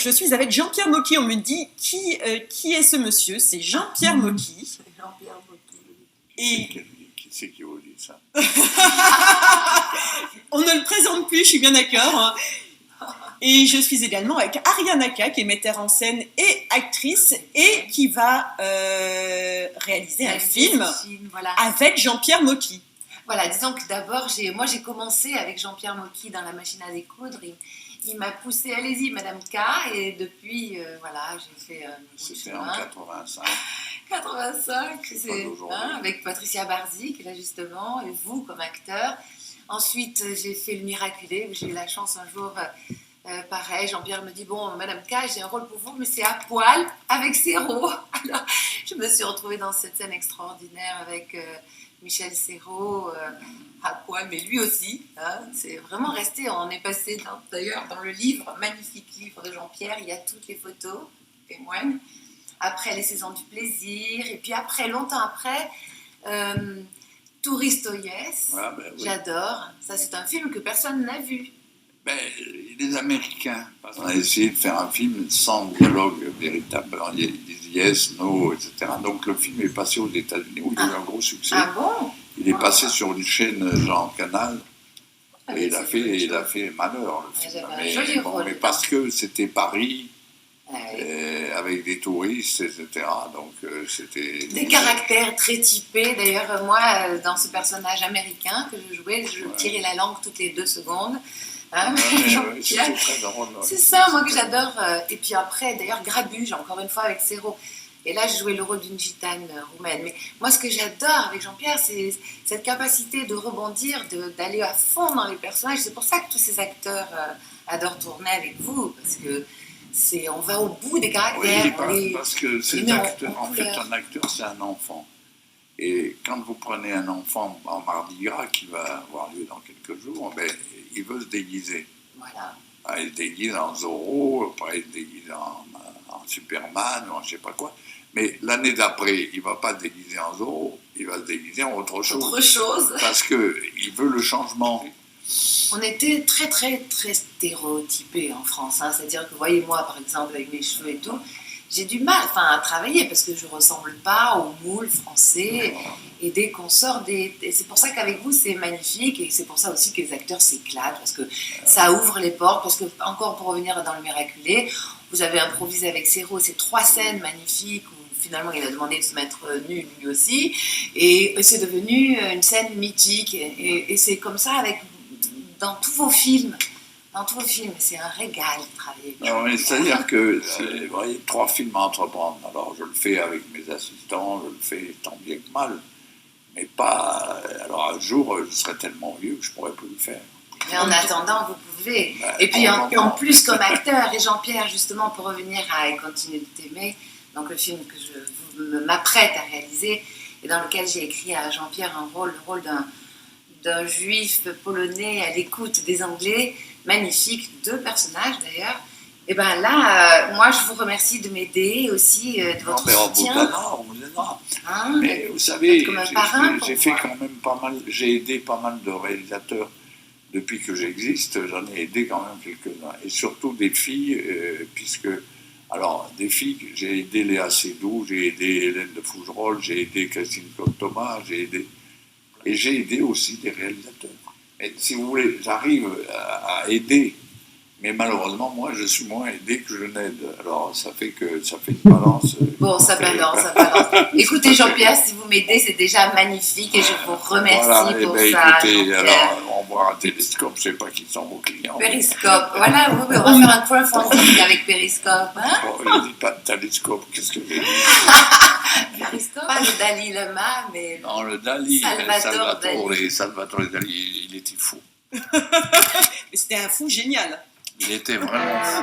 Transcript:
je suis avec Jean-Pierre Mocky. On me dit qui est ce monsieur? C'est Jean-Pierre Mocky. Jean-Pierre Mocky. Et qui c'est qui vous dit ça? On ne le présente plus, je suis bien d'accord. Et je suis également avec Ariane Aka, qui est metteur en scène et actrice, et qui va réaliser un film voilà. avec Jean-Pierre Mocky. Voilà, disons que d'abord, moi j'ai commencé avec Jean-Pierre Mocky dans la machine à découdre. Il m'a poussé, allez-y, Madame K. Et depuis, voilà, j'ai fait C'était en 85. 85, c'est avec Patricia Barzi, qui est là justement, et vous comme acteur. Ensuite, j'ai fait Le Miraculé, où j'ai eu la chance un jour, pareil, Jean-Pierre me dit, bon, Madame K, j'ai un rôle pour vous, mais c'est à poil, avec Serrault. Alors, je me suis retrouvée dans cette scène extraordinaire avec Michel Serrault, à poil, mais lui aussi. Hein, c'est vraiment resté, on est passé, d'ailleurs, dans le livre, magnifique livre de Jean-Pierre, il y a toutes les photos, témoignent. Après, Les Saisons du plaisir, et puis après, longtemps après... Touriste aux Yes, oui. J'adore. Ça, c'est un film que personne n'a vu. Les Américains, on a essayé de faire un film sans dialogue véritable. Ils disent yes, no, etc. Donc le film est passé aux États-Unis où il a eu un gros succès. Ah bon? Il est passé sur une chaîne genre Canal. Et il a fait malheur, le film. Mais parce que c'était Paris. Avec des touristes, etc. Donc c'était... Des caractères très typés. D'ailleurs, moi, dans ce personnage américain que je jouais, je tirais la langue toutes les 2 secondes. Hein, c'était très drôle. C'est ça, moi, que j'adore. Et puis après, d'ailleurs, Grabuge, encore une fois, avec Serrault. Et là, je jouais le rôle d'une gitane roumaine. Mais moi, ce que j'adore avec Jean-Pierre, c'est cette capacité de rebondir, d'aller à fond dans les personnages. C'est pour ça que tous ces acteurs adorent tourner avec vous, parce que on va au bout des caractères. Oui, parce que ces acteurs, en fait, un acteur, c'est un enfant. Et quand vous prenez un enfant en Mardi Gras, qui va avoir lieu dans quelques jours, il veut se déguiser. Voilà. Il se déguise en Zorro, après il se déguise en Superman, ou en je ne sais pas quoi. Mais l'année d'après, il ne va pas se déguiser en Zorro, il va se déguiser en autre chose. Parce qu'il veut le changement. On était très, très, très stéréotypés en France. Hein. C'est-à-dire que, voyez-moi, par exemple, avec mes cheveux et tout, j'ai du mal à travailler parce que je ne ressemble pas au moule français. Et dès qu'on sort et c'est pour ça qu'avec vous, c'est magnifique. Et c'est pour ça aussi que les acteurs s'éclatent parce que ça ouvre les portes. Parce que, encore pour revenir dans Le Miraculé, vous avez improvisé avec Serrault ces 3 scènes magnifiques où finalement il a demandé de se mettre nu lui aussi. Et c'est devenu une scène mythique. Et c'est comme ça avec... Dans tous vos films, c'est un régal de travailler. C'est-à-dire que, vous voyez, 3 films à entreprendre. Alors, je le fais avec mes assistants, je le fais tant bien que mal. Mais pas... Alors, un jour, je serai tellement vieux que je ne pourrai plus le faire. Mais en attendant, vous pouvez. Et puis, en plus, comme acteur, et Jean-Pierre, justement, pour revenir à « Et continue de t'aimer », donc le film que je m'apprête à réaliser, et dans lequel j'ai écrit à Jean-Pierre le rôle d'un juif polonais à l'écoute des Anglais, magnifique, 2 personnages d'ailleurs. Et bien là, moi je vous remercie de m'aider aussi, de votre soutien. On vous aidera. Mais vous savez, j'ai fait quand même pas mal, j'ai aidé pas mal de réalisateurs depuis que j'existe, j'en ai aidé quand même quelques-uns. Et surtout des filles, des filles, j'ai aidé Léa Seydoux, j'ai aidé Hélène de Fougerolles, j'ai aidé Christine Claude-Thomas, et j'ai aidé aussi des réalisateurs. Et si vous voulez, j'arrive à aider, mais malheureusement, moi, je suis moins aidé que je n'aide. Alors, ça fait une balance. Bon, ça balance. Écoutez, Jean-Pierre, si vous m'aidez, c'est déjà magnifique et je vous remercie pour ça. Écoutez, alors, on va voir un télescope, je ne sais pas qui sont vos clients. Périscope, voilà, on va faire un crowdfunding avec Périscope. Hein? Je ne dis pas de télescope, qu'est-ce que j'ai dit? Périscope, pas le Dalai Lama, mais non, le Dali, Salvatore Dali, il était fou. Mais c'était un fou génial. Il était vraiment fou.